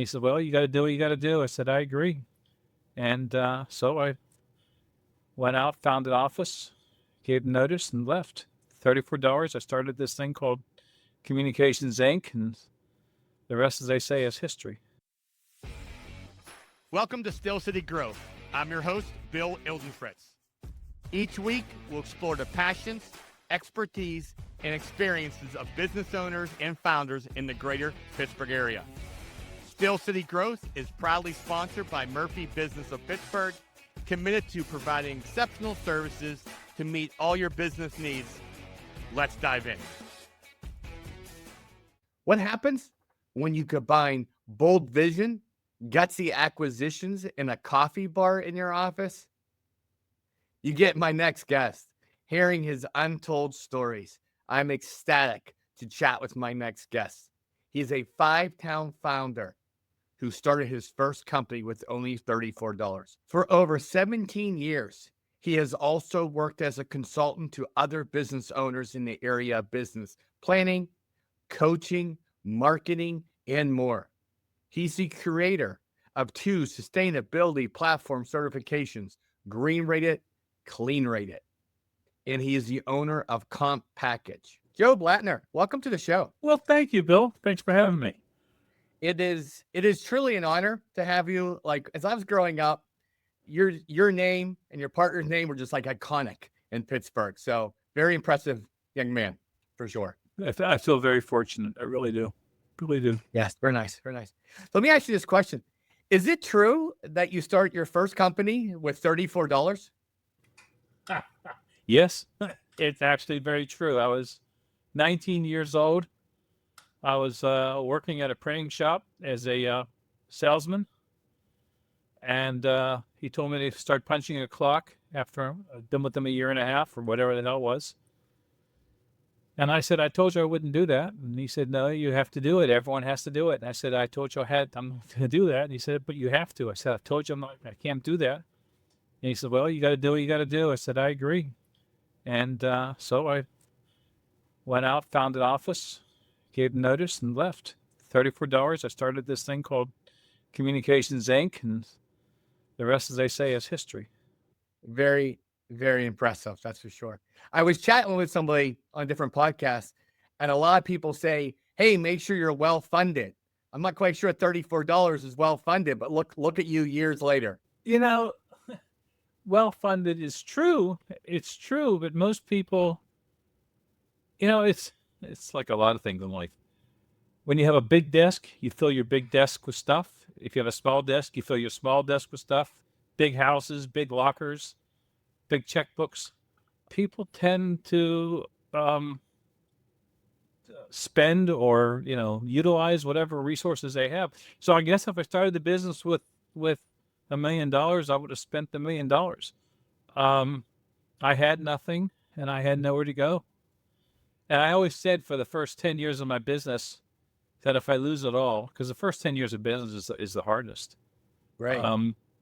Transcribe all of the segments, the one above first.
He said, well, you got to do what you got to do. I said, I agree. And so I went out, found an office, gave notice, and left. $34. I started this thing called Communications Inc., and the rest, as they say, is history. Welcome to Still City Growth. I'm your host, Bill Ildenfritz. Each week, we'll explore the passions, expertise, and experiences of business owners and founders in the greater Pittsburgh area. Still City Growth is proudly sponsored by Murphy Business of Pittsburgh, committed to providing exceptional services to meet all your business needs. Let's dive in. What happens when you combine bold vision, gutsy acquisitions, and a coffee bar in your office? You get my next guest. Hearing his untold stories, I'm ecstatic to chat with my next guest. He's a five-town founder who started his first company with only $34. For over 17 years, he has also worked as a consultant to other business owners in the area of business planning, coaching, marketing, and more. He's the creator of 2 sustainability platform certifications, Green Rated, Clean Rated. And he is the owner of COMPackage. Joe Blattner, welcome to the show. Well, thank you, Bill. Thanks for having me. It is truly an honor to have you. Like, as I was growing up, your name and your partner's name were just like iconic in Pittsburgh. So very impressive young man, for sure. I feel very fortunate. I really do. Really do. Yes, very nice. Very nice. So let me ask you this question. Is it true that you start your first company with $34? Yes, it's actually very true. I was 19 years old. I was working at a printing shop as a salesman, and he told me to start punching a clock after I'd been with them a year and a half or whatever the hell it was. And I said, I told you I wouldn't do that. And he said, no, you have to do it. Everyone has to do it. And I said, I told you I'm going to do that. And he said, but you have to. I said, I told you I can't do that. And he said, well, you got to do what you got to do. I said, I agree. And so I went out, found an office, gave notice, and left. $34. I started this thing called Communications Inc., and the rest, as they say, is history. Very, very impressive. That's for sure. I was chatting with somebody on a different podcast, and a lot of people say, hey, make sure you're well-funded. I'm not quite sure $34 is well-funded, but look at you years later. You know, well-funded is true. It's true, but most people, it's like a lot of things in life. When you have a big desk, you fill your big desk with stuff. If you have a small desk, you fill your small desk with stuff. Big houses, big lockers, big checkbooks. People tend to spend or, utilize whatever resources they have. So I guess if I started the business with $1 million, I would have spent $1 million. I had nothing and I had nowhere to go. And I always said for the first 10 years of my business that if I lose it all, because the first 10 years of business is the hardest. Right.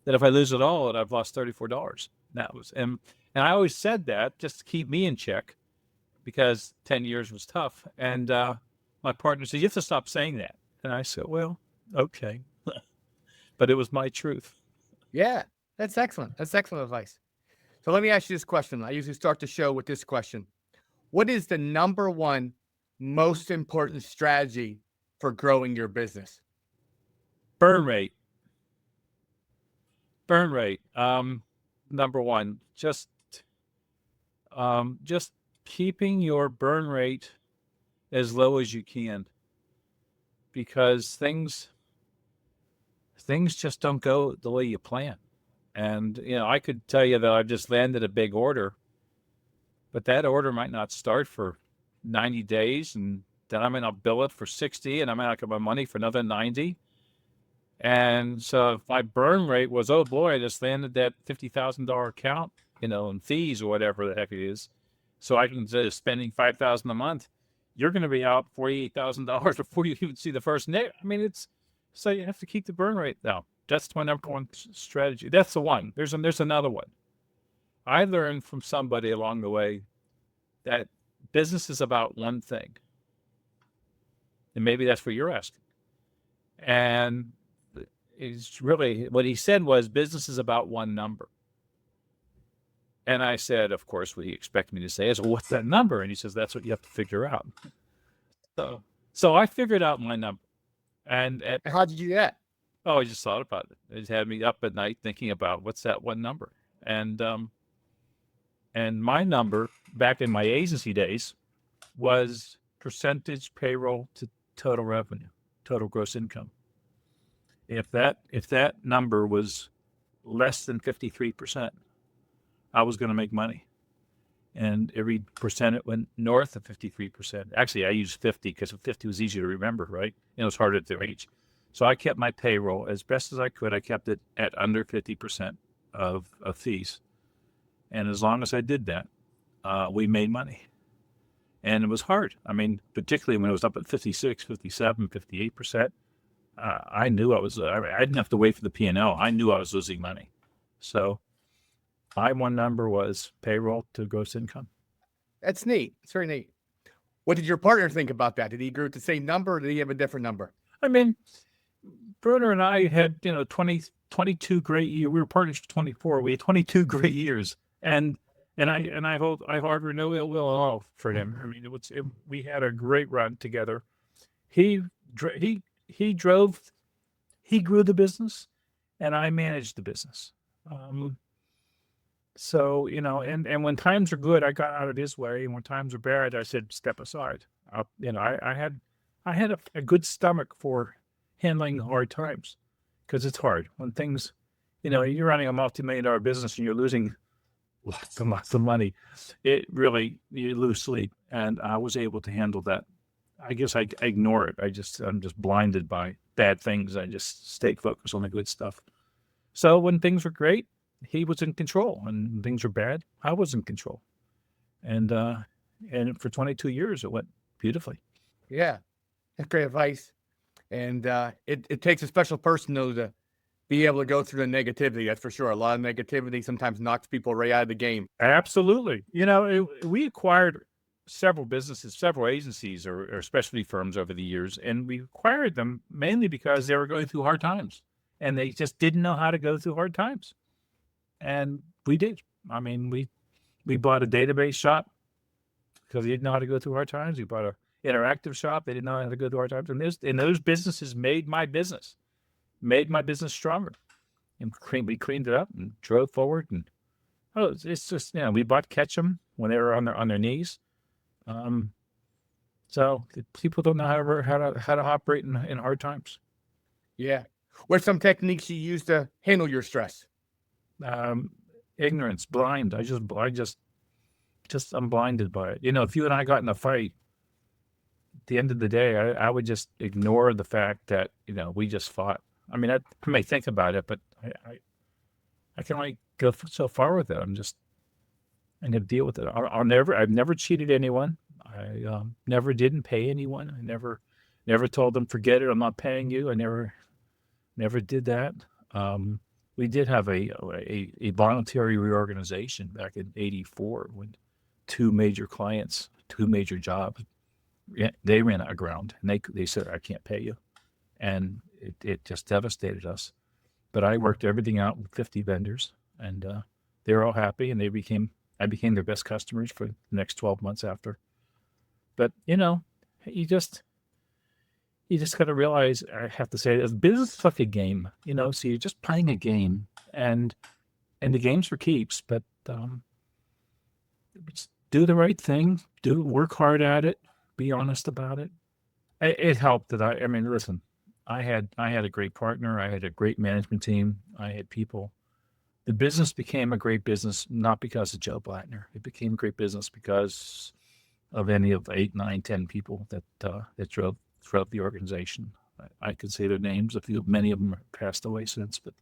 That if I lose it all, that I've lost $34. That was, and I always said that just to keep me in check because 10 years was tough. And my partner said, you have to stop saying that. And I said, well, okay. But it was my truth. Yeah, that's excellent. That's excellent advice. So let me ask you this question. I usually start the show with this question. What is the number one most important strategy for growing your business? Burn rate. Number one, just keeping your burn rate as low as you can, because things just don't go the way you plan. And, I could tell you that I've just landed a big order, but that order might not start for 90 days. And then I might not bill it for 60 and I might not get my money for another 90. And so if my burn rate was, oh boy, I just landed that $50,000 account, in fees or whatever the heck it is. So I can instead of spending $5,000 a month, you're going to be out $48,000 before you even see the first net. I mean, so you have to keep the burn rate down. That's my number one strategy. That's the one. There's another one. I learned from somebody along the way that business is about one thing. And maybe that's what you're asking. And is really what he said was business is about one number. And I said, of course, what he expected me to say is, well, what's that number? And he says, that's what you have to figure out. So, so I figured out my number. And How'd you do that? oh, I just thought about it. It had me up at night thinking about what's that one number. And my number back in my agency days was percentage payroll to total revenue, total gross income. If that number was less than 53%, I was going to make money. And every percent it went north of 53%. Actually, I used 50 because 50 was easier to remember, right? And it was harder to reach. So I kept my payroll as best as I could. I kept it at under 50% of fees. And as long as I did that, we made money. And it was hard. I mean, particularly when it was up at 56, 57, 58%, I knew I was, I didn't have to wait for the P&L. I knew I was losing money. So my one number was payroll to gross income. That's neat. It's very neat. What did your partner think about that? Did he agree with the same number, or did he have a different number? I mean, Bruner and I had, 22 great years. We were partners for 24. We had 22 great years. And I harbor no ill will at all for him. I mean, we had a great run together. He drove, he grew the business, and I managed the business. So, and when times are good, I got out of his way, and when times are bad, I said, step aside. I had a good stomach for handling hard times, because it's hard when things, you're running a multi-million-dollar business and you're losing lots and lots of money. It really, you lose sleep, and I was able to handle that. I guess I ignore it. I'm just blinded by bad things. I just stay focused on the good stuff. So when things were great, he was in control, and when things were bad, I was in control. And for 22 years, it went beautifully. Yeah, that's great advice. And it takes a special person, though, to be able to go through the negativity. That's for sure. A lot of negativity sometimes knocks people right out of the game. Absolutely. We acquired several businesses, several agencies or specialty firms over the years, and we acquired them mainly because they were going through hard times, and they just didn't know how to go through hard times. And we did. I mean, we bought a database shop because they didn't know how to go through hard times. We bought an interactive shop. They didn't know how to go through hard times. And those businesses made my business stronger. And we cleaned it up and drove forward. And it's just, we bought Ketchum when they were on their knees. So people don't know how to operate in hard times. Yeah. What are some techniques you use to handle your stress? Ignorance, blind. I'm blinded by it. If you and I got in a fight, at the end of the day, I would just ignore the fact that, we just fought. I mean, I may think about it, but I can only go so far with it. I'm going to deal with it. I've never cheated anyone. I never didn't pay anyone. I never told them, forget it, I'm not paying you. I never did that. We did have a voluntary reorganization back in '84 when two major clients, two major jobs, they ran out of ground, and they said, I can't pay you. And it just devastated us. But I worked everything out with 50 vendors, and they were all happy, and I became their best customers for the next 12 months after. But, you just got to realize, I have to say, business is like a game, so you're just playing a game, and the game's for keeps, but just do the right thing, work hard at it, be honest about it. It helped that I mean, listen, I had a great partner. I had a great management team. I had people. The business became a great business, not because of Joe Blattner. It became a great business because of any of the 8, 9, 10 people that drove the organization. I could say their names. Many of them have passed away since, but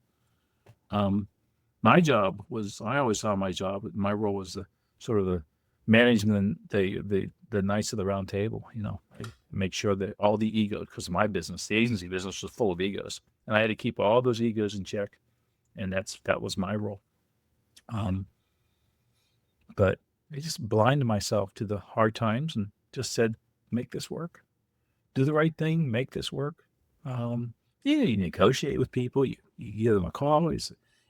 my job was, I always saw my role was the sort of the management, the Knights of the Round Table, make sure that all the egos, because my business, the agency business, was full of egos, and I had to keep all those egos in check, and that was my role. But I just blinded myself to the hard times and just said, make this work. Do the right thing, make this work. You negotiate with people. You give them a call.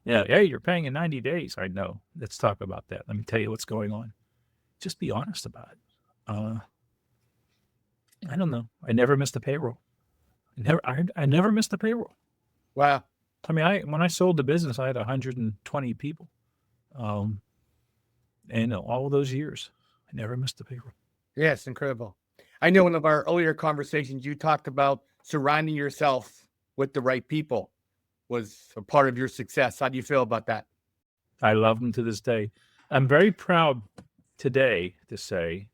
Hey, you're paying in 90 days. I know. Let's talk about that. Let me tell you what's going on. Just be honest about it. I don't know. I never missed a payroll. I never missed a payroll. Wow. I mean, when I sold the business, I had 120 people. And all those years, I never missed a payroll. Yes, incredible. I know in one of our earlier conversations, you talked about surrounding yourself with the right people was a part of your success. How do you feel about that? I love them to this day. I'm very proud today to say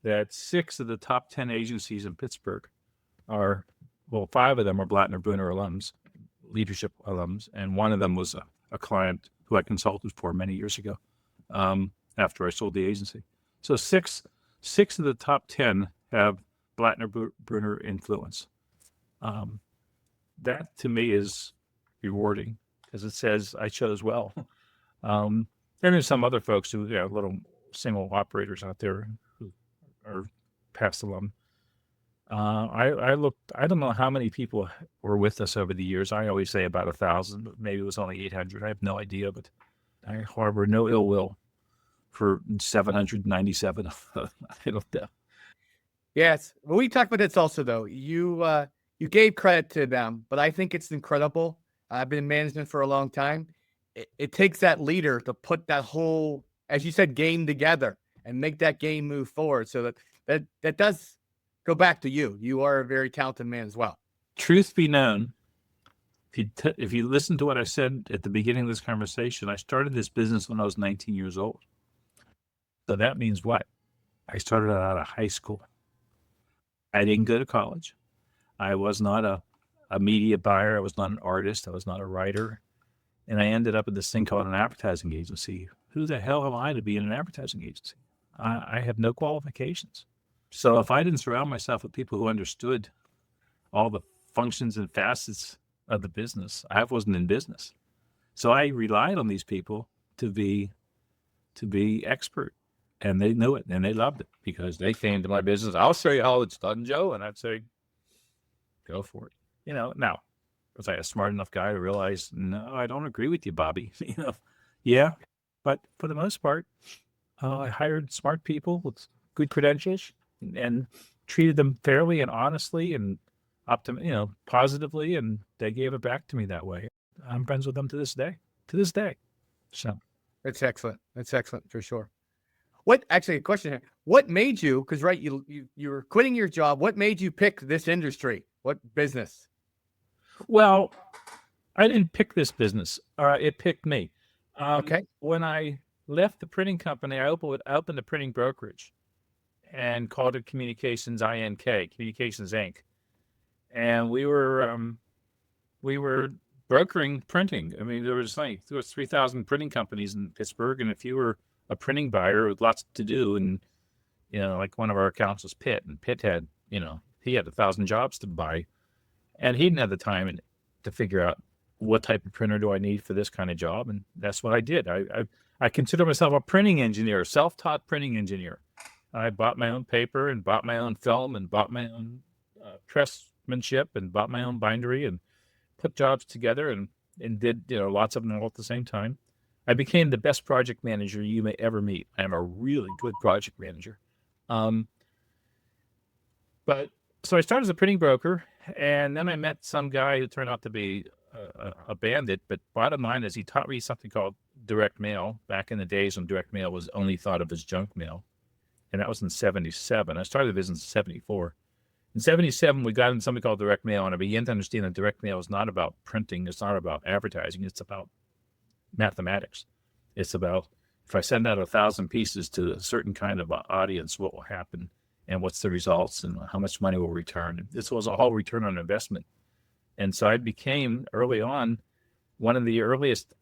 that 6 of the top 10 agencies in Pittsburgh are, 5 of them are Blattner Brunner alums, leadership alums, and one of them was a client who I consulted for many years ago after I sold the agency. So six of the top 10 have Blattner Brunner influence. That to me is rewarding because it says I chose well. And there's some other folks who, little single operators out there who are past alum. I looked, I don't know how many people were with us over the years. I always say about 1,000, but maybe it was only 800. I have no idea, but I harbor no ill will for 797. I don't know. Yes. Well, we talked about this also, though. You gave credit to them, but I think it's incredible. I've been in management for a long time. It takes that leader to put that whole, as you said, game together and make that game move forward. So that does go back to you. You are a very talented man as well. Truth be known, if you listen to what I said at the beginning of this conversation, I started this business when I was 19 years old. So that means what? I started out of high school. I didn't go to college. I was not a media buyer. I was not an artist. I was not a writer. And I ended up at this thing called an advertising agency. Who the hell am I to be in an advertising agency? I have no qualifications. So if I didn't surround myself with people who understood all the functions and facets of the business, I wasn't in business. So I relied on these people to be expert. And they knew it and they loved it because they came to my business. I'll show you how it's done, Joe. And I'd say, go for it. Now, was I a smart enough guy to realize, no, I don't agree with you, Bobby? Yeah. But for the most part, I hired smart people with good credentials and treated them fairly and honestly and positively. And they gave it back to me that way. I'm friends with them to this day. So That's excellent. That's excellent for sure. What actually a question here? What made you? Because right, you were quitting your job. What made you pick this industry? What business? Well, I didn't pick this business. It picked me. Okay. When I left the printing company, I opened a printing brokerage and called it Communications Inc., Communications Inc. And we were brokering printing. I mean, there was 3,000 printing companies in Pittsburgh, and if you were a printing buyer with lots to do, and like one of our accounts was Pitt, and Pitt had he had 1,000 jobs to buy, and he didn't have the time to figure out what type of printer do I need for this kind of job, and that's what I did. I consider myself a printing engineer, self-taught printing engineer. I bought my own paper and bought my own film and bought my own pressmanship and bought my own bindery and put jobs together and did lots of them all at the same time. I became the best project manager you may ever meet. I am a really good project manager. But so I started as a printing broker, and then I met some guy who turned out to be a bandit. But bottom line is he taught me something called direct mail back in the days when direct mail was only thought of as junk mail. And that was in 77. I started the business in 74. In 77, we got into something called direct mail, and I began to understand that direct mail is not about printing. It's not about advertising. It's about mathematics. It's about if I send out 1,000 pieces to a certain kind of audience, what will happen and what's the results and how much money will return. This was a whole return on investment. And so I became early on one of the earliest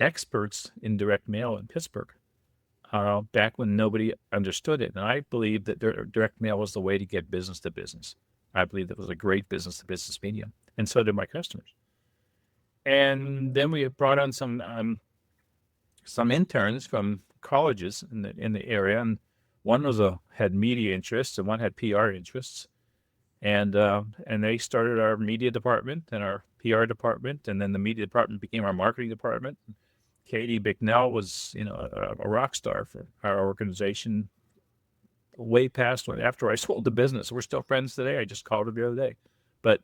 experts in direct mail in Pittsburgh, back when nobody understood it. And I believed that direct mail was the way to get business to business. I believed it was a great business to business medium. And so did my customers. And then we brought on some interns from colleges in the area, and one had media interests and one had PR interests. and they started our media department and our PR department, and then the media department became our marketing department. Katie Bicknell was, a rock star for our organization way past after I sold the business. We're still friends today. I just called her the other day. But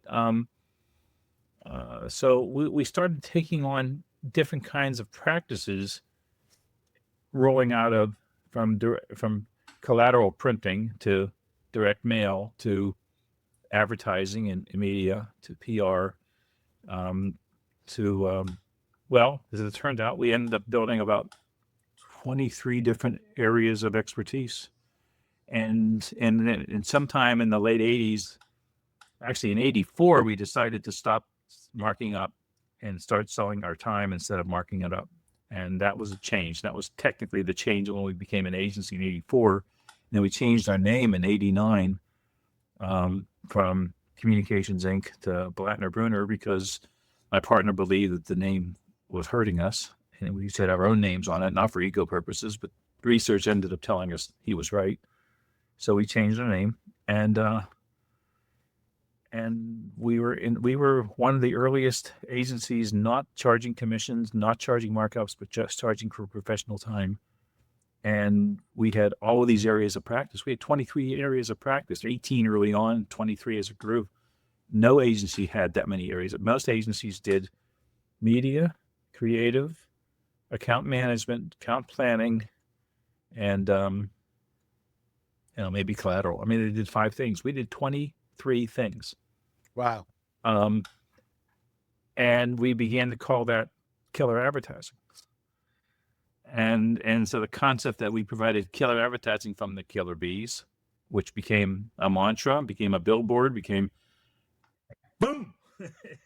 so we started taking on different kinds of practices, rolling out of from collateral printing to direct mail to advertising and media to PR to well, as it turned out, we ended up building about 23 different areas of expertise. And sometime in the late 80s, actually in 84, we decided to stop marking up and start selling our time instead of marking it up. And that was a change. That was technically the change when we became an agency in 84. And then we changed our name in 89 from Communications Inc. to Blattner Bruner because my partner believed that the name was hurting us. And we said our own names on it, not for ego purposes, but research ended up telling us he was right. So we changed our name, and we were one of the earliest agencies not charging commissions, not charging markups, but just charging for professional time. And we had all of these areas of practice. We had 23 areas of practice, 18 early on, 23 as it grew. No agency had that many areas. Most agencies did media, creative, account management, account planning, and maybe collateral. I mean, they did 5 things. We did 23 things. Wow. And we began to call that killer advertising. And so the concept that we provided killer advertising from the killer bees, which became a mantra, became a billboard, became boom.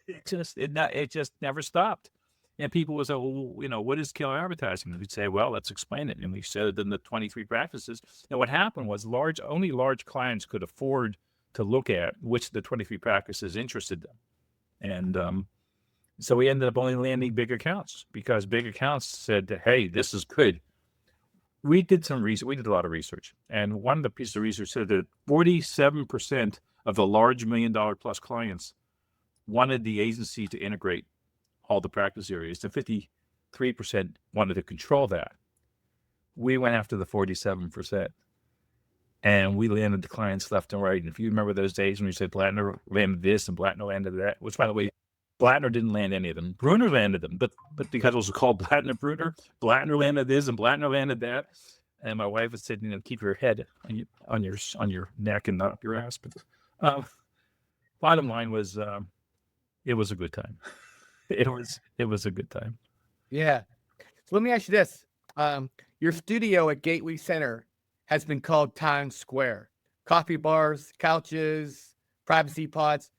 it just never stopped. And people would say, well, what is killer advertising? And we'd say, well, let's explain it. And we said it in the 23 practices. And what happened was only large clients could afford to look at which of the 23 practices interested them. And so we ended up only landing big accounts because big accounts said, hey, this is good. We did some research. We did a lot of research. And one of the pieces of research said that 47% of the large $1 million plus clients wanted the agency to integrate all the practice areas. The 53% wanted to control that. We went after the 47%. And we landed the clients left and right. And if you remember those days when we said Blattner landed this and Blattner landed that, which, by the way, Blattner didn't land any of them. Bruner landed them, but because it was called Blattner Bruner, Blattner landed this and Blattner landed that. And my wife was saying, keep your head on your neck and not up your ass. But bottom line was, it was a good time. It was a good time. Yeah. So let me ask you this. Your studio at Gateway Center has been called Times Square. Coffee bars, couches, privacy pods.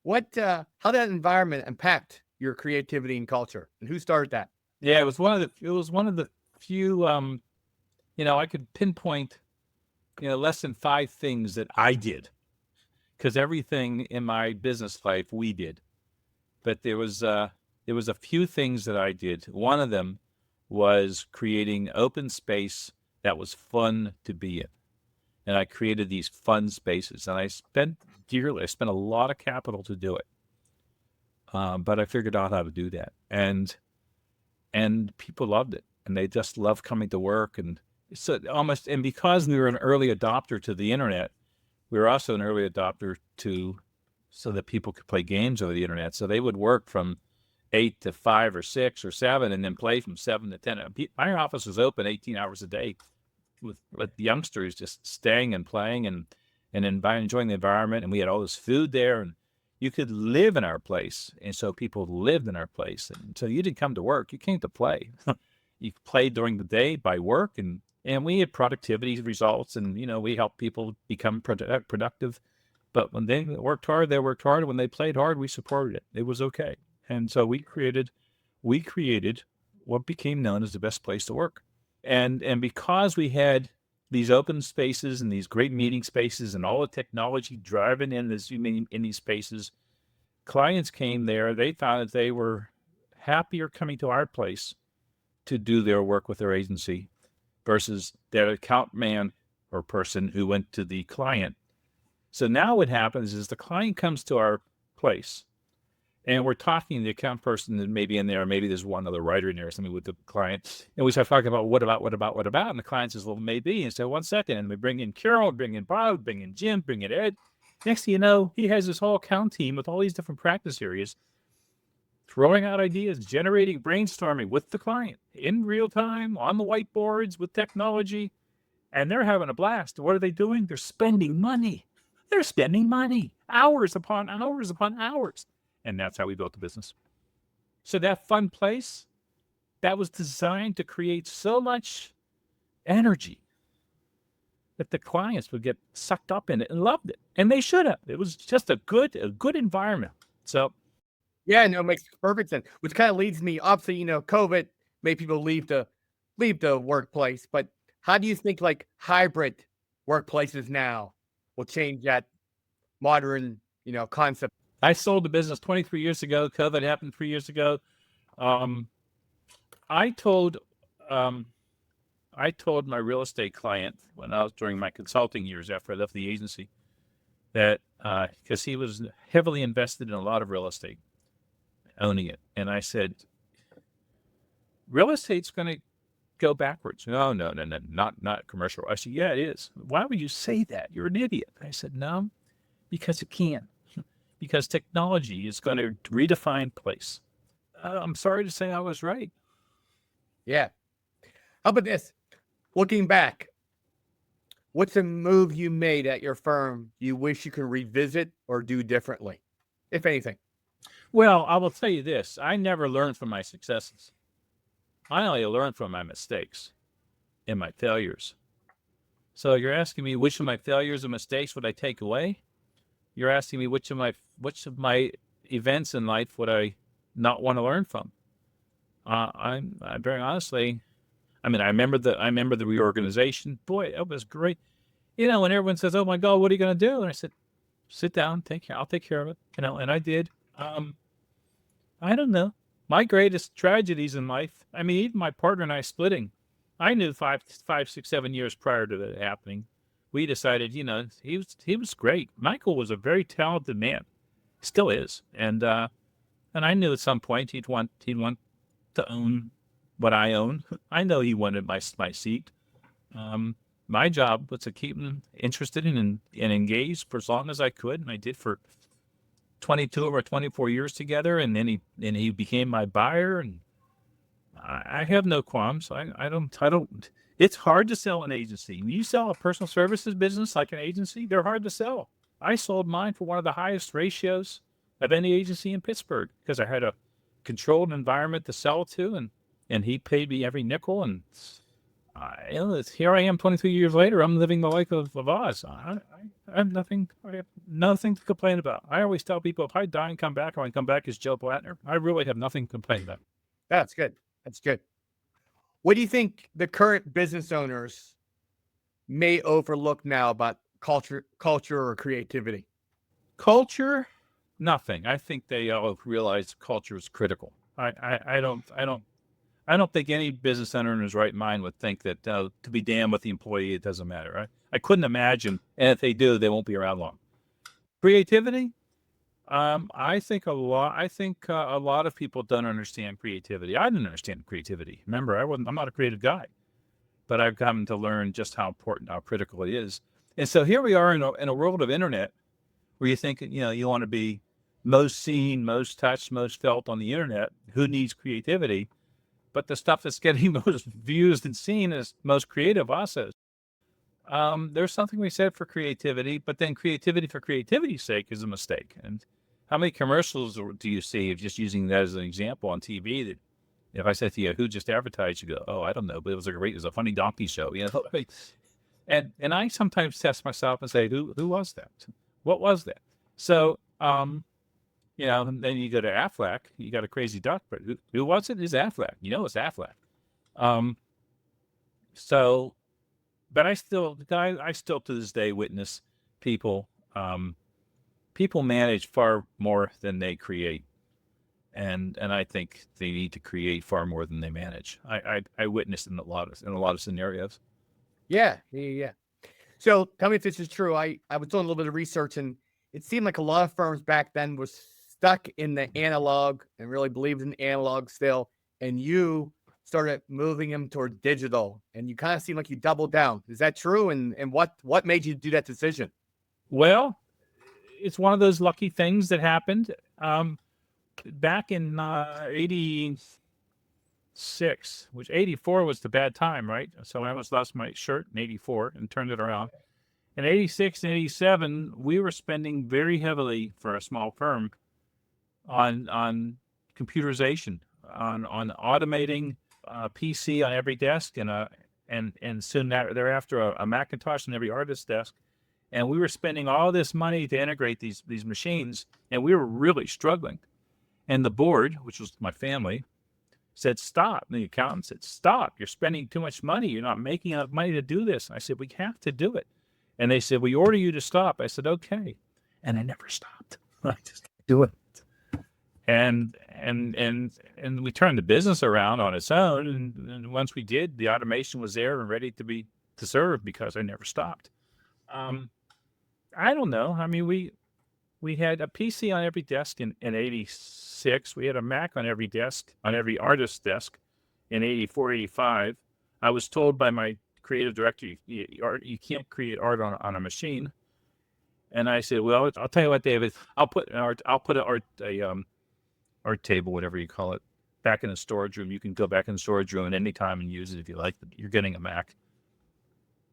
How that environment impact your creativity and culture, and who started that? Yeah, it was one of the few. I could pinpoint, less than 5 things that I did, because everything in my business life we did, but there was a few things that I did. One of them was creating open space that was fun to be in. And I created these fun spaces, and I spent a lot of capital to do it. But I figured out how to do that. And people loved it, and they just loved coming to work. And so and because we were an early adopter to the internet, we were also an early adopter so that people could play games over the internet. So they would work from 8 to 5 or 6 or 7 and then play from 7 to 10. My office was open 18 hours a day with youngsters just staying and playing and enjoying the environment. And we had all this food there, and you could live in our place. And so people lived in our place. And so you didn't come to work, you came to play. You played during the day by work, and we had productivity results, and, we helped people become productive. But when they worked hard, they worked hard. When they played hard, we supported it. It was okay. And so we created what became known as the best place to work. And because we had these open spaces and these great meeting spaces and all the technology driving in these spaces, clients came there. They found that they were happier coming to our place to do their work with their agency versus their account man or person who went to the client. So now what happens is the client comes to our place and we're talking to the account person that may be in there, or maybe there's one other writer in there or something with the client. And we start talking about what about? And the client says, well, maybe. And so 1 second. And we bring in Carol, bring in Bob, bring in Jim, bring in Ed. Next thing you know, he has this whole account team with all these different practice areas, throwing out ideas, generating brainstorming with the client in real time on the whiteboards with technology. And they're having a blast. What are they doing? They're spending money. They're spending money, hours upon hours upon hours. And that's how we built the business. So that fun place, that was designed to create so much energy that the clients would get sucked up in it and loved it. And they should have. It was just a good environment. So Yeah, no, it makes perfect sense. Which kind of leads me, obviously, COVID made people leave the workplace. But how do you think like hybrid workplaces now will change that modern, concept? I sold the business 23 years ago. COVID happened 3 years ago. Um, I told I told my real estate client when I was during my consulting years after I left the agency that because he was heavily invested in a lot of real estate, owning it, and I said, real estate's going to go backwards. No, not commercial. I said, yeah, it is. Why would you say that? You're an idiot. I said, no, because it can. Because technology is going to redefine place. I'm sorry to say I was right. Yeah. How about this? Looking back, what's a move you made at your firm you wish you could revisit or do differently, if anything? Well, I will tell you this. I never learned from my successes. I only learned from my mistakes and my failures. So you're asking me which of my failures and mistakes would I take away? You're asking me which of my events in life would I not want to learn from? I'm very honestly, I mean, I remember the reorganization. Boy, it was great. When everyone says, "Oh my God, what are you going to do?" and I said, "Sit down, I'll take care of it." And I did. I don't know. My greatest tragedies in life. I mean, even my partner and I splitting. I knew 5, 6, 7 years prior to that happening. We decided, he was great. Michael was a very talented man, still is, and I knew at some point he'd want to own what I own. I know he wanted my seat. My job was to keep him interested and engaged for as long as I could, and I did for 22 or 24 years together. And then he became my buyer, and I have no qualms. I don't. It's hard to sell an agency. When you sell a personal services business like an agency, they're hard to sell. I sold mine for one of the highest ratios of any agency in Pittsburgh because I had a controlled environment to sell to, and he paid me every nickel. And here I am 23 years later. I'm living the life of Oz. I have nothing to complain about. I always tell people if I die and come back, or I come back as Joe Blattner, I really have nothing to complain about. That's good. That's good. What do you think the current business owners may overlook now about culture or creativity? Culture, nothing. I think they all realize culture is critical. I don't think any business owner in his right mind would think that to be damned with the employee, it doesn't matter. Right? I couldn't imagine, and if they do, they won't be around long. Creativity, I think a lot of people don't understand creativity. I didn't understand creativity. Remember, I'm not a creative guy, but I've come to learn just how important, how critical it is. And so here we are in a world of internet where you think, you want to be most seen, most touched, most felt on the internet. Who needs creativity? But the stuff that's getting most views and seen is most creative also. There's something we said for creativity, but then creativity for creativity's sake is a mistake. And how many commercials do you see, just using that as an example on TV, that if I said to you, who just advertised, you go, oh, I don't know, but it was a funny donkey show, And I sometimes test myself and say, who was that? What was that? So, and then you go to Affleck, you got a crazy duck, but who was it? It's Affleck. It's Affleck. So, but I still to this day witness people, people manage far more than they create. And I think they need to create far more than they manage. I witnessed in a lot of scenarios. Yeah. So tell me if this is true. I was doing a little bit of research, and it seemed like a lot of firms back then was stuck in the analog and really believed in analog still. And you started moving them toward digital, and you kind of seem like you doubled down. Is that true? And what made you do that decision? Well, it's one of those lucky things that happened. Back in 86, which 84 was the bad time, right? So I almost lost my shirt in 84 and turned it around. In 86 and 87, we were spending very heavily for a small firm on computerization, on automating a PC on every desk and soon thereafter a Macintosh on every artist's desk. And we were spending all this money to integrate these machines, and we were really struggling. And the board, which was my family, said, stop. And the accountant said, stop. You're spending too much money. You're not making enough money to do this. I said, we have to do it. And they said, we order you to stop. I said, okay. And I never stopped. I just do it. And we turned the business around on its own. And once we did, the automation was there and ready to serve because I never stopped. I don't know. I mean, we had a PC on every desk in 86. We had a Mac on every desk, on every artist's desk in 84, 85. I was told by my creative director, you can't create art on a machine. And I said, well, I'll tell you what, David, I'll put an art table, whatever you call it, back in the storage room. You can go back in the storage room at any time and use it if you like. You're getting a Mac.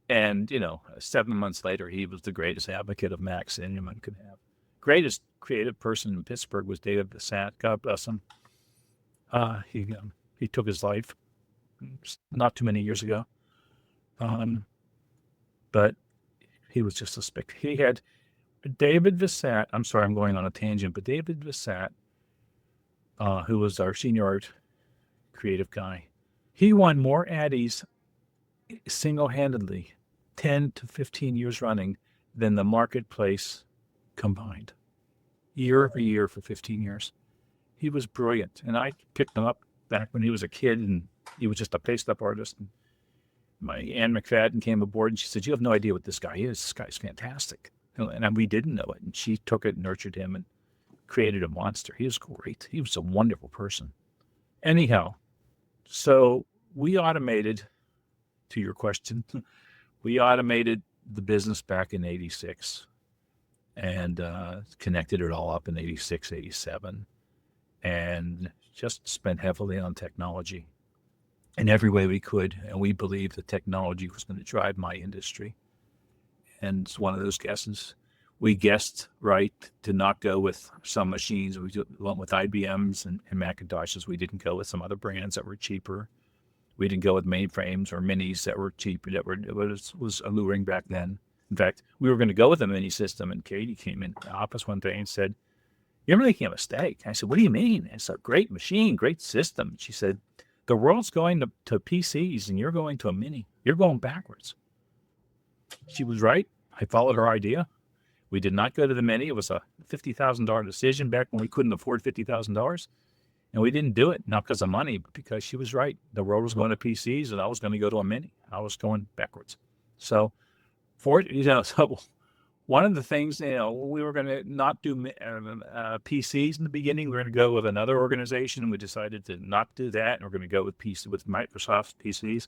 And, 7 months later, he was the greatest advocate of Macs anyone could have. Greatest creative person in Pittsburgh was David Bassat. God bless him. He took his life not too many years ago. But he was just he had David Bassat. I'm sorry, I'm going on a tangent, but David Bassat, who was our senior art creative guy, he won more Addies single-handedly 10 to 15 years running than the marketplace combined, year over year for 15 years. He was brilliant. And I picked him up back when he was a kid, and he was just a paste-up artist. And my Ann McFadden came aboard, and she said, you have no idea what this guy is. This guy's fantastic. And we didn't know it. And she took it, nurtured him, and created a monster. He was great. He was a wonderful person. Anyhow, so we automated, to your question, we automated the business back in 86 and connected it all up in 86, 87, and just spent heavily on technology in every way we could. And we believed that technology was going to drive my industry. And it's one of those guesses. We guessed right to not go with some machines. We went with IBMs and Macintoshes. We didn't go with some other brands that were cheaper. We didn't go with mainframes or minis that were cheaper, was alluring back then. In fact, we were going to go with a mini system, and Katie came in the office one day and said, you're making a mistake. I said, what do you mean? It's a great machine, great system. She said, the world's going to PCs, and you're going to a mini. You're going backwards. She was right. I followed her idea. We did not go to the mini. It was a $50,000 decision back when we couldn't afford $50,000. And we didn't do it, not because of money, but because she was right. The world was going to PCs, and I was going to go to a mini. I was going backwards. So, so one of the things, we were going to not do PCs in the beginning. We were going to go with another organization, and we decided to not do that. And we're going to go with Microsoft's PCs.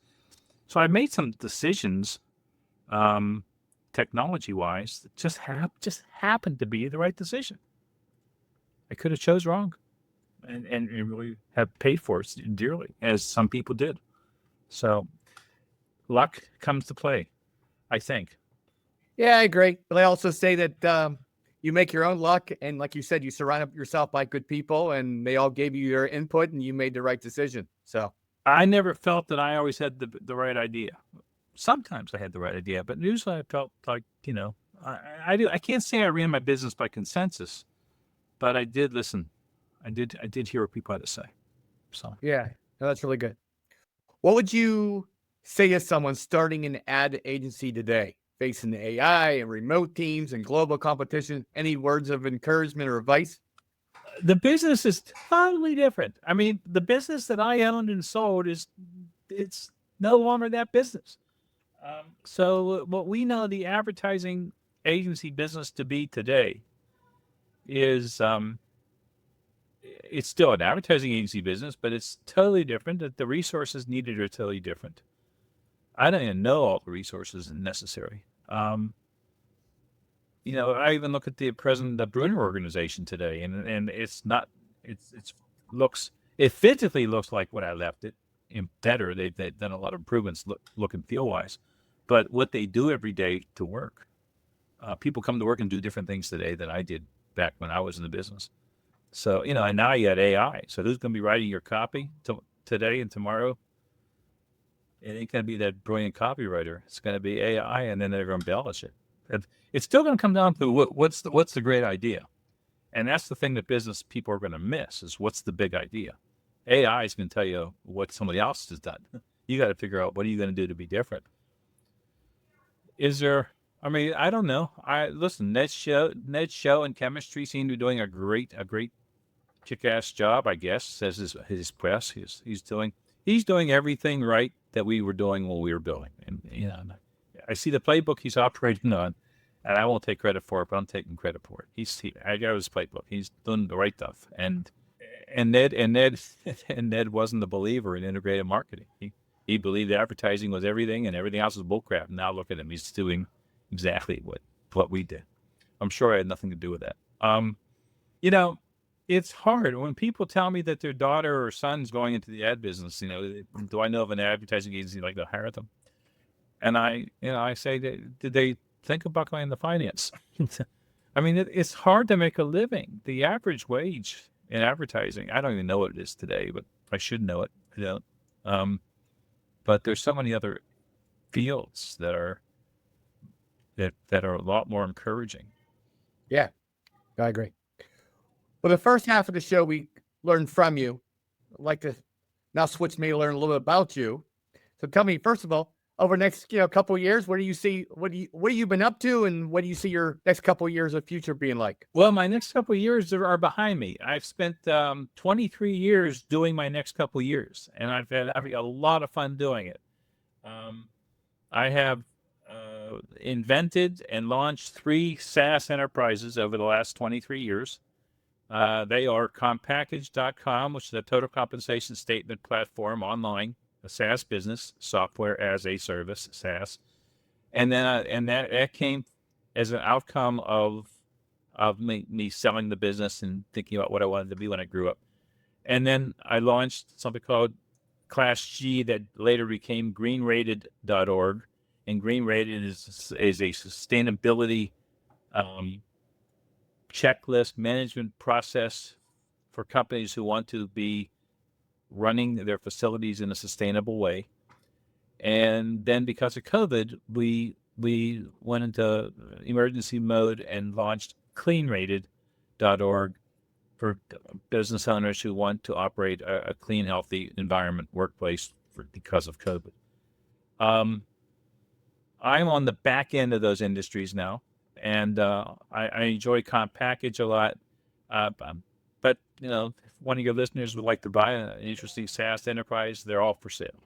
So I made some decisions, technology-wise, that just happened to be the right decision. I could have chose wrong. And really have paid for it dearly, as some people did. So luck comes to play, I think. Yeah, I agree. But I also say that you make your own luck. And like you said, you surround yourself by good people, and they all gave you your input, and you made the right decision. So I never felt that I always had the right idea. Sometimes I had the right idea, but usually I felt like, I can't say I ran my business by consensus, but I did listen. I did hear what people had to say. So yeah, no, that's really good. What would you say to someone starting an ad agency today, facing the AI and remote teams and global competition? Any words of encouragement or advice? The business is totally different. I mean, the business that I owned and sold it's no longer that business. So what we know the advertising agency business to be today is it's still an advertising agency business, but it's totally different. That the resources needed are totally different. I don't even know all the resources necessary. I even look at the president of the Bruner organization today, and it's not. It's looks it physically looks like when I left it, and better. They've done a lot of improvements, look and feel wise, but what they do every day to work, people come to work and do different things today than I did back when I was in the business. So and now you got AI. So who's going to be writing your copy today and tomorrow? It ain't going to be that brilliant copywriter. It's going to be AI, and then they're going to embellish it. It's still going to come down to what's the great idea, and that's the thing that business people are going to miss is what's the big idea. AI is going to tell you what somebody else has done. You got to figure out what are you going to do to be different. Is there? I mean, I don't know. I listen. Ned's show and chemistry seem to be doing a great kick-ass job. I guess says his press. He's doing everything right that we were doing when we were building, and I see the playbook he's operating on, and I won't take credit for it, but I'm taking credit for it. I got his playbook. He's doing the right stuff, and Ned and Ned wasn't a believer in integrated marketing. He believed advertising was everything, and everything else was bullcrap. Now look at him; he's doing exactly what we did. I'm sure I had nothing to do with that. You know, it's hard when people tell me that their daughter or son's going into the ad business. Do I know of an advertising agency like to hire them? And I say, did they think about going into finance? I mean, it's hard to make a living. The average wage in advertising, I don't even know what it is today, but I should know it. I don't. But there's so many other fields that are a lot more encouraging. Yeah, I agree. Well, the first half of the show we learned from you. I'd like to now switch maybe learn a little bit about you. So tell me, first of all, over the next couple of years, what do you see? What have you been up to, and what do you see your next couple of years of future being like? Well, my next couple of years are behind me. I've spent 23 years doing my next couple of years, and I've had having a lot of fun doing it. I have invented and launched 3 SaaS enterprises over the last 23 years. They are COMPackage.com, which is a total compensation statement platform online, a SaaS business, software as a service, SaaS, and then that came as an outcome of me selling the business and thinking about what I wanted to be when I grew up. And then I launched something called Class G that later became greenrated.org. And greenrated is a sustainability checklist management process for companies who want to be running their facilities in a sustainable way. And then because of COVID, we went into emergency mode and launched cleanrated.org for business owners who want to operate a clean, healthy environment workplace because of COVID. I'm on the back end of those industries now, and I enjoy COMPackage a lot. But if one of your listeners would like to buy an interesting SaaS enterprise, they're all for sale.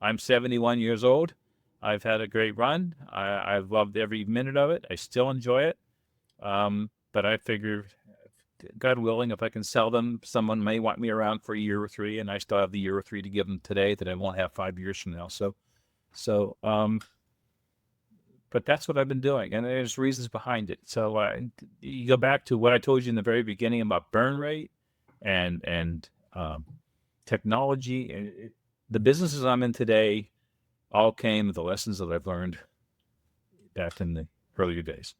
I'm 71 years old. I've had a great run. I've loved every minute of it. I still enjoy it. But I figure, God willing, if I can sell them, someone may want me around for a year or 3, and I still have the year or 3 to give them today that I won't have 5 years from now. But that's what I've been doing, and there's reasons behind it. So you go back to what I told you in the very beginning about burn rate and technology. The businesses I'm in today all came with the lessons that I've learned back in the earlier days.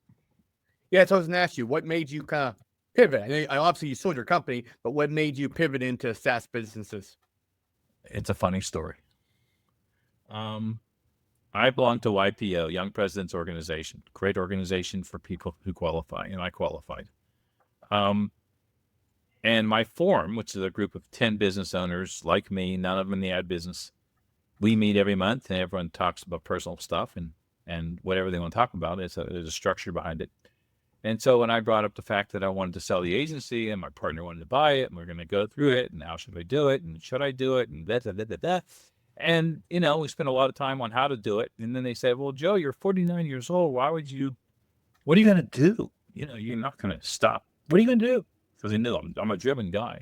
Yeah, so I was going to ask you, what made you kind of pivot? Obviously, you sold your company, but what made you pivot into SaaS businesses? It's a funny story. I belong to YPO, Young Presidents Organization, great organization for people who qualify, and I qualified. And my forum, which is a group of 10 business owners like me, none of them in the ad business, we meet every month, and everyone talks about personal stuff and whatever they want to talk about. There's a structure behind it. And so when I brought up the fact that I wanted to sell the agency and my partner wanted to buy it, and we're going to go through it, and how should I do it, and should I do it, and da da da da da. And, we spent a lot of time on how to do it. And then they said, well, Joe, you're 49 years old. What are you going to do? You're not going to stop. What are you going to do? Because they knew I'm a driven guy.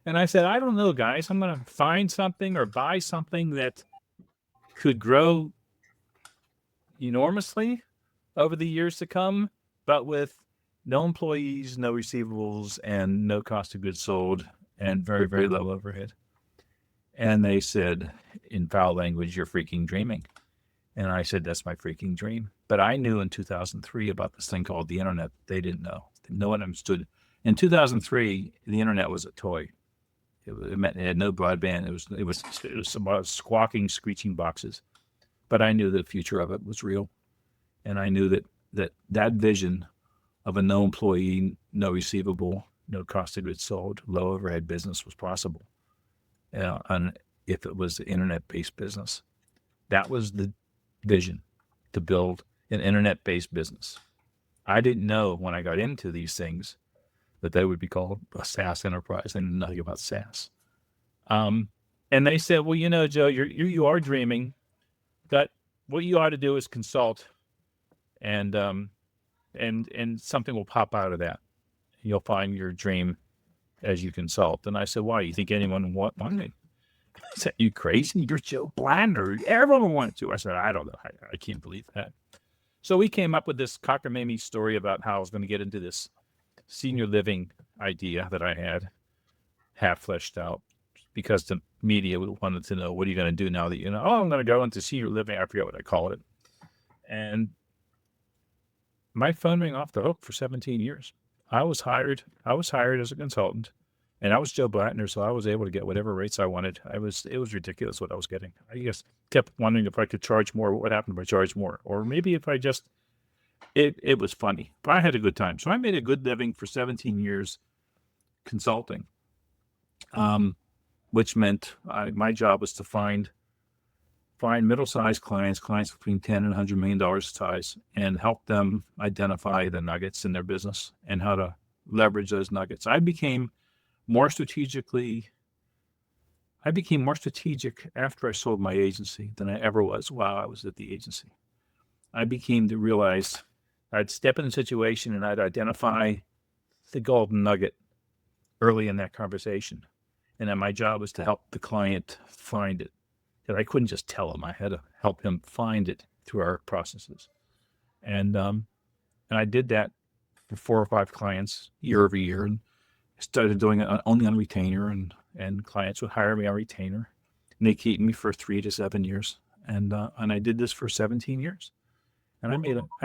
And I said, I don't know, guys. I'm going to find something or buy something that could grow enormously over the years to come, but with no employees, no receivables, and no cost of goods sold, and very, very low overhead. And they said, in foul language, you're freaking dreaming. And I said, that's my freaking dream. But I knew in 2003 about this thing called the internet. They didn't know. No one understood. In 2003, the internet was a toy. It had no broadband. It was some squawking, screeching boxes. But I knew the future of it was real. And I knew that vision of a no employee, no receivable, no cost of goods sold, low overhead business was possible. And if it was an internet-based business, that was the vision, to build an internet-based business. I didn't know when I got into these things that they would be called a SaaS enterprise. I knew nothing about SaaS. And they said, well, Joe, you are dreaming, but what you ought to do is consult, and something will pop out of that. You'll find your dream as you consult. And I said, why? You think anyone wanted? I said, you crazy? You're Joe Blattner. Everyone wanted to. I said, I don't know. I can't believe that. So we came up with this cockamamie story about how I was going to get into this senior living idea that I had half fleshed out, because the media wanted to know, what are you going to do now that I'm going to go into senior living. I forget what I called it. And my phone rang off the hook for 17 years. I was hired as a consultant, and I was Joe Blattner, so I was able to get whatever rates I wanted. It was ridiculous what I was getting. I just kept wondering if I could charge more. What happened if I charged more? Or maybe if I just, it was funny. But I had a good time. So I made a good living for 17 years consulting, which meant my job was to find middle-sized clients between 10 and $100 million size, and help them identify the nuggets in their business and how to leverage those nuggets. I became more strategic after I sold my agency than I ever was while I was at the agency. I became to realize I'd step in a situation and I'd identify the golden nugget early in that conversation. And then my job was to help the client find it. That I couldn't just tell him. I had to help him find it through our processes. And I did that for 4 or 5 clients year over year, and started doing it only on retainer, and clients would hire me on retainer, and they keep me for 3 to 7 years. And I did this for 17 years. And I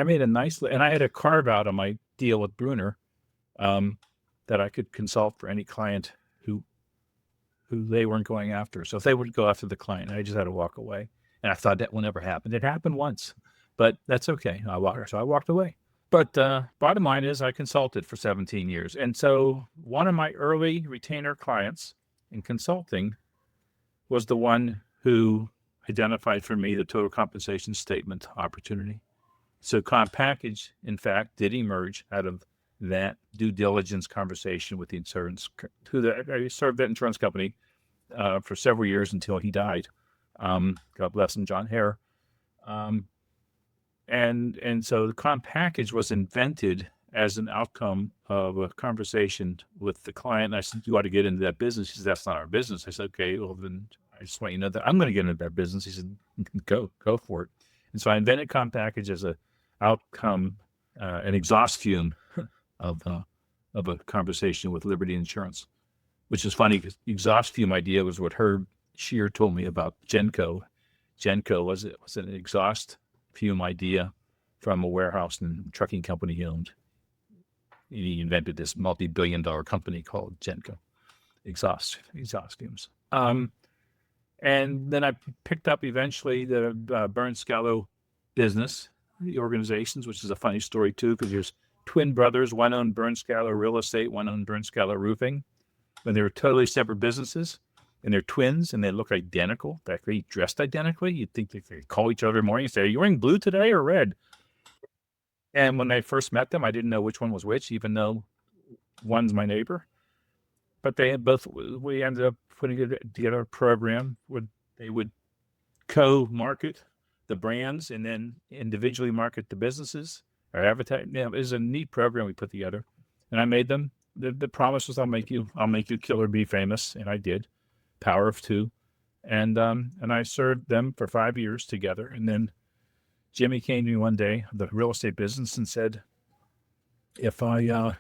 made a nice, and I had a carve out on my deal with Brunner, that I could consult for any client who they weren't going after. So if they would go after the client, I just had to walk away. And I thought that will never happen. It happened once, but that's okay. So I walked away. But bottom line is, I consulted for 17 years. And so one of my early retainer clients in consulting was the one who identified for me the total compensation statement opportunity. So COMPackage, in fact, did emerge out of that due diligence conversation with the insurance, I served that insurance company for several years until he died. God bless him, John Hare. And so the COMPackage was invented as an outcome of a conversation with the client. And I said, you ought to get into that business. He said, that's not our business. I said, okay, well then I just want you to know that I'm going to get into that business. He said, go for it. And so I invented COMPackage as a outcome, an exhaust fume of a conversation with Liberty Insurance, which is funny because the exhaust fume idea was what Herb Shear told me about Genco. Genco was an exhaust fume idea from a warehouse and trucking company he owned. He invented this multi-billion-dollar company called Genco, exhaust fumes. And then I picked up eventually the Bern-Scalo business, the organizations, which is a funny story too, because there's twin brothers. One owned Bern-Scalo Real Estate, one owned Bern-Scalo Roofing. When they were totally separate businesses, and they're twins, and they look identical. In fact, they dressed identically. You'd think they call each other in the morning and say, are you wearing blue today or red? And when I first met them, I didn't know which one was which, even though one's my neighbor. But they had both. We ended up putting together a program where they would co-market the brands and then individually market the businesses or advertise. Yeah, it was a neat program we put together, and I made them. The promise was I'll make you kill or be famous, and I did. Power of Two, and I served them for 5 years together, and then Jimmy came to me one day, the real estate business, and said, if I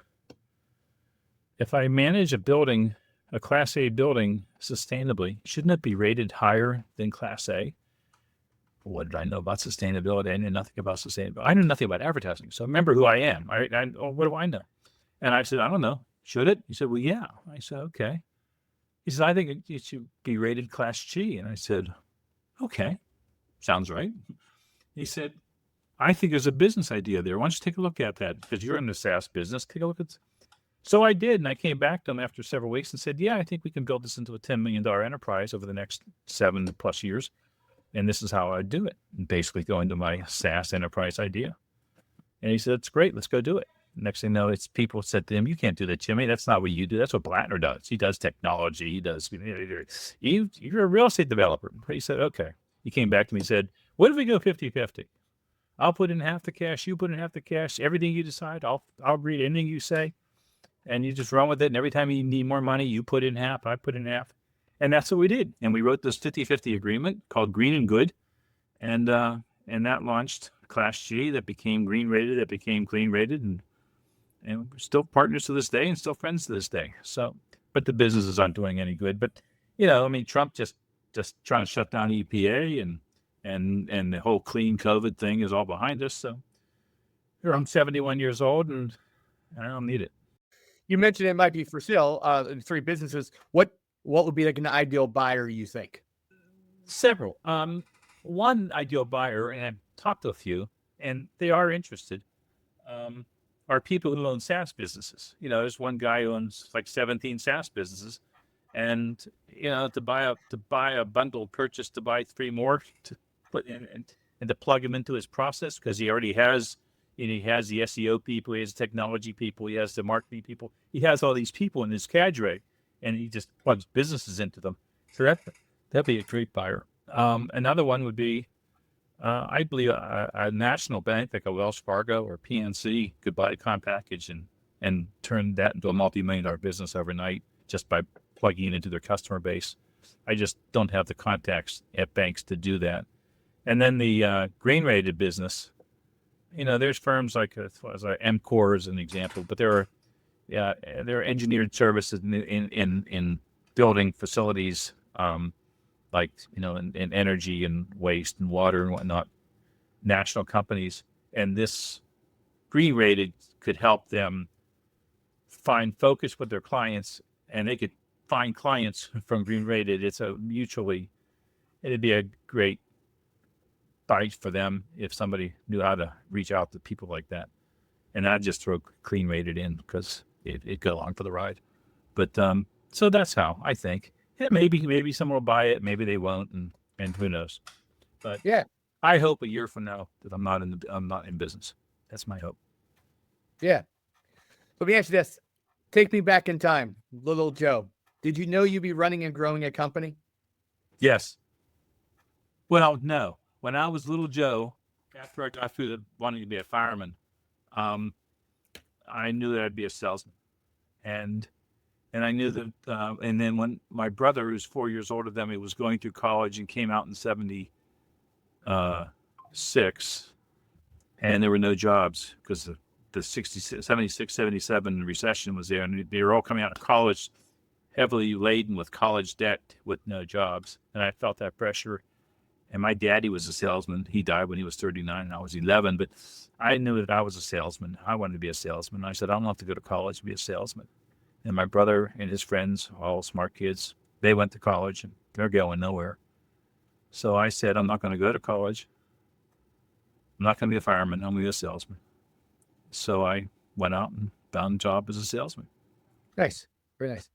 manage a building, a Class A building sustainably, shouldn't it be rated higher than Class A? What did I know about sustainability? I knew nothing about sustainability. I knew nothing about advertising. So remember who I am. What do I know? And I said, I don't know. Should it? He said, well, yeah. I said, okay. He said, I think it should be rated Class G. And I said, okay, sounds right. He said, I think there's a business idea there. Why don't you take a look at that? Because you're in the SaaS business. Take a look at. So I did, and I came back to him after several weeks and said, yeah, I think we can build this into a $10 million enterprise over the next 7+ years. And this is how I do it. And basically go into my SaaS enterprise idea. And he said, it's great. Let's go do it. Next thing you know, it's people said to him, you can't do that, Jimmy. That's not what you do. That's what Blattner does. He does technology. He does, you're a real estate developer. He said, okay. He came back to me and said, what if we go 50-50? I'll put in half the cash. You put in half the cash. Everything you decide, I'll read anything you say. And you just run with it. And every time you need more money, you put in half, I put in half. And that's what we did. And we wrote this 50-50 agreement called Green and Good. And that launched Class G, that became green rated, that became clean rated. And we're still partners to this day and still friends to this day. So, but the businesses aren't doing any good. But, Trump just trying to shut down EPA and the whole clean COVID thing is all behind us. So here I'm 71 years old and I don't need it. You mentioned it might be for sale, 3 businesses. What would be like an ideal buyer, you think? Several. One ideal buyer, and I've talked to a few, and they are interested, are people who own SaaS businesses. There's one guy who owns like 17 SaaS businesses, and to buy a bundle purchase to buy 3 more to put in and to plug him into his process because he already has. He has the SEO people, he has technology people, he has the marketing people. He has all these people in his cadre, and he just plugs businesses into them. So that'd be a great buyer. Another one would be, I believe, a national bank like a Wells Fargo or PNC could buy a COMPackage and turn that into a multi-million-dollar business overnight just by plugging it into their customer base. I just don't have the contacts at banks to do that. And then the green-rated business. There's firms like MCOR as an example, but there are engineered services in building facilities, like in energy and waste and water and whatnot, national companies, and this green rated could help them find focus with their clients, and they could find clients from green rated. It'd be a great bite for them if somebody knew how to reach out to people like that. And I'd just throw clean rated in because it'd go along for the ride. But so that's how I think. Yeah, maybe someone will buy it, maybe they won't, and who knows. But yeah, I hope a year from now that I'm not in business. That's my hope. Yeah. Let me ask you this. Take me back in time, little Joe. Did you know you'd be running and growing a company? Yes. Well, no. When I was little Joe, after I got through wanting to be a fireman, I knew that I'd be a salesman, and I knew that. And then when my brother, who's 4 years older than me, was going through college and came out in '76, and there were no jobs because the 76, 77 recession was there, and they were all coming out of college, heavily laden with college debt, with no jobs, and I felt that pressure. And my daddy was a salesman. He died when he was 39 and I was 11, but I knew that I was a salesman. I wanted to be a salesman. I said, I don't have to go to college to be a salesman. And my brother and his friends, all smart kids, they went to college and they're going nowhere. So I said, I'm not going to go to college. I'm not going to be a fireman. I'm going to be a salesman. So I went out and found a job as a salesman. Nice. Very nice.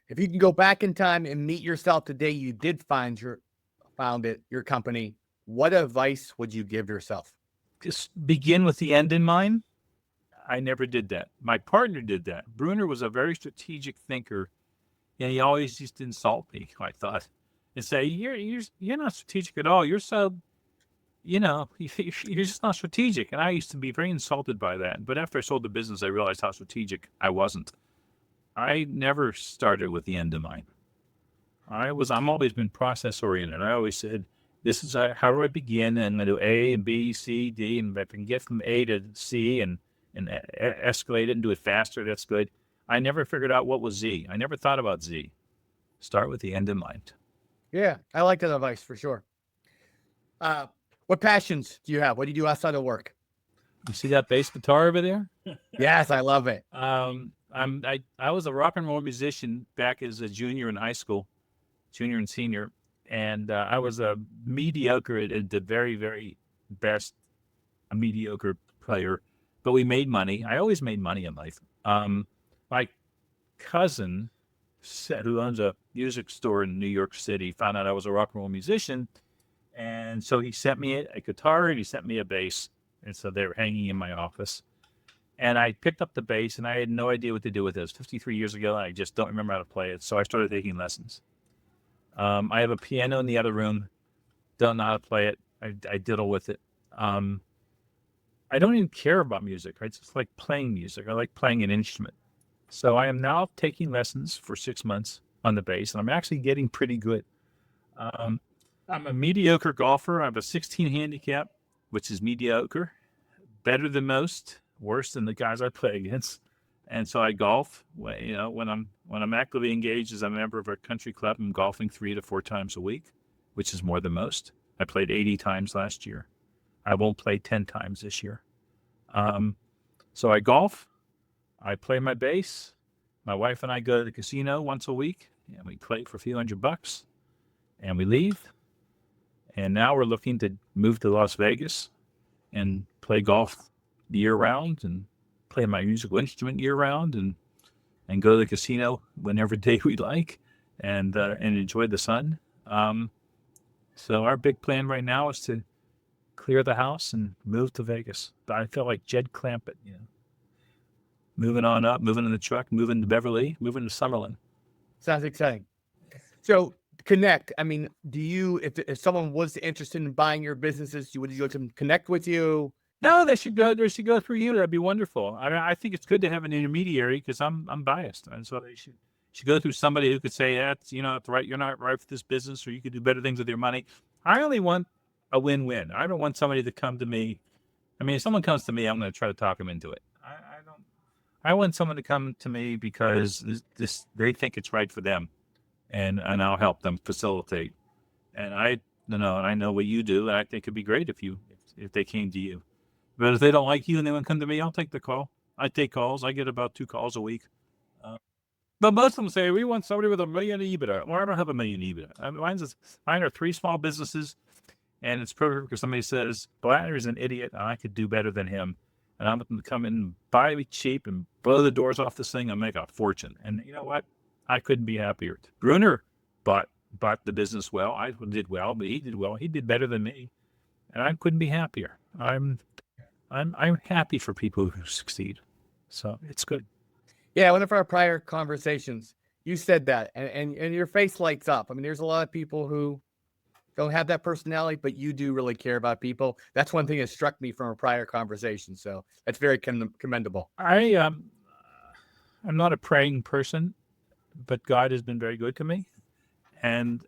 If you can go back in time and meet yourself the day you did found your company, what advice would you give yourself? Just begin with the end in mind. I never did that. My partner did that. Bruner was a very strategic thinker, and he always used to insult me, I thought. and say, you're not strategic at all. You're so, you're just not strategic. And I used to be very insulted by that. But after I sold the business, I realized how strategic I wasn't. I never started with the end in mind. I'm always been process oriented. I always said, this is how do I begin? And I do A and B, C, D, and if I can get from A to C and escalate it and do it faster, that's good. I never figured out what was Z. I never thought about Z. Start with the end in mind. Yeah, I like that advice for sure. What passions do you have? What do you do outside of work? You see that bass guitar over there? Yes, I love it. I was a rock and roll musician back as a junior in high school, junior and senior, and I was a mediocre at the very, very best, a mediocre player, but we made money. I always made money in life. My cousin who owns a music store in New York City found out I was a rock and roll musician, and so he sent me a guitar and he sent me a bass, and so they were hanging in my office. And I picked up the bass, and I had no idea what to do with it. It was 53 years ago, and I just don't remember how to play it. So I started taking lessons. I have a piano in the other room. Don't know how to play it. I diddle with it. I don't even care about music. I just like playing music. I like playing an instrument. So I am now taking lessons for 6 months on the bass, and I'm actually getting pretty good. I'm a mediocre golfer. I have a 16 handicap, which is mediocre, better than most, worse than the guys I play against. And so I golf. When I'm actively engaged as a member of a country club, I'm golfing 3 to 4 times a week, which is more than most. I played 80 times last year. I won't play 10 times this year. So I golf. I play my bass. My wife and I go to the casino once a week, and we play for a few $100, and we leave. And now we're looking to move to Las Vegas and play golf year round and play my musical instrument year round and go to the casino whenever day we like and enjoy the sun. So our big plan right now is to clear the house and move to Vegas. I feel like Jed Clampett, moving on up, moving in the truck, moving to Beverly, moving to Summerlin. Sounds exciting. So connect. I mean, do you, if someone was interested in buying your businesses, would you let them connect with you? No, they should go through you. That'd be wonderful. I think it's good to have an intermediary because I'm biased, and so they should go through somebody who could say that's right. You're not right for this business, or you could do better things with your money. I only want a win-win. I don't want somebody to come to me. I mean, if someone comes to me, I'm going to try to talk them into it. I want someone to come to me because they think it's right for them, and I'll help them facilitate. And I know what you do, and I think it'd be great if they came to you. But if they don't like you and they want to come to me, I'll take the call. I take calls. I get about 2 calls a week. But most of them say, we want somebody with $1 million EBITDA. Well, I don't have $1 million EBITDA. Mine are 3 small businesses, and it's perfect because somebody says, Blattner is an idiot, and I could do better than him. And I'm going to come in and buy me cheap and blow the doors off this thing and make a fortune. And you know what? I couldn't be happier. Bruner bought the business well. I did well, but he did well. He did better than me. And I couldn't be happier. I'm happy for people who succeed. So it's good. Yeah, one of our prior conversations, you said that, and your face lights up. I mean, there's a lot of people who don't have that personality, but you do really care about people. That's one thing that struck me from a prior conversation. So that's very commendable. I'm not a praying person, but God has been very good to me, and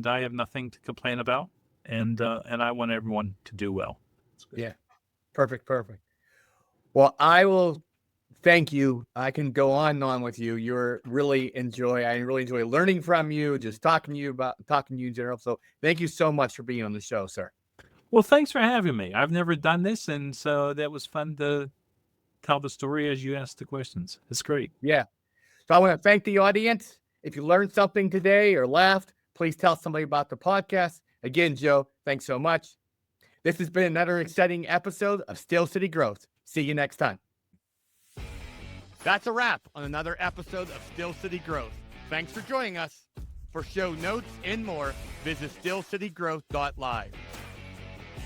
I have nothing to complain about, and I want everyone to do well. Yeah, perfect. Well, I will thank you. I can go on and on with you. I really enjoy learning from you, just talking to you in general. So thank you so much for being on the show, sir. Well, thanks for having me. I've never done this, and so that was fun to tell the story as you asked the questions. It's great. Yeah. So I want to thank the audience. If you learned something today or laughed, please tell somebody about the podcast. Again, Joe, thanks so much. This has been another exciting episode of Steel City Growth. See you next time. That's a wrap on another episode of Steel City Growth. Thanks for joining us. For show notes and more, visit steelcitygrowth.live.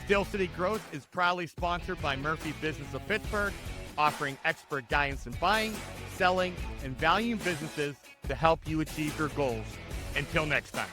Steel City Growth is proudly sponsored by Murphy Business of Pittsburgh, offering expert guidance in buying, selling, and valuing businesses to help you achieve your goals. Until next time.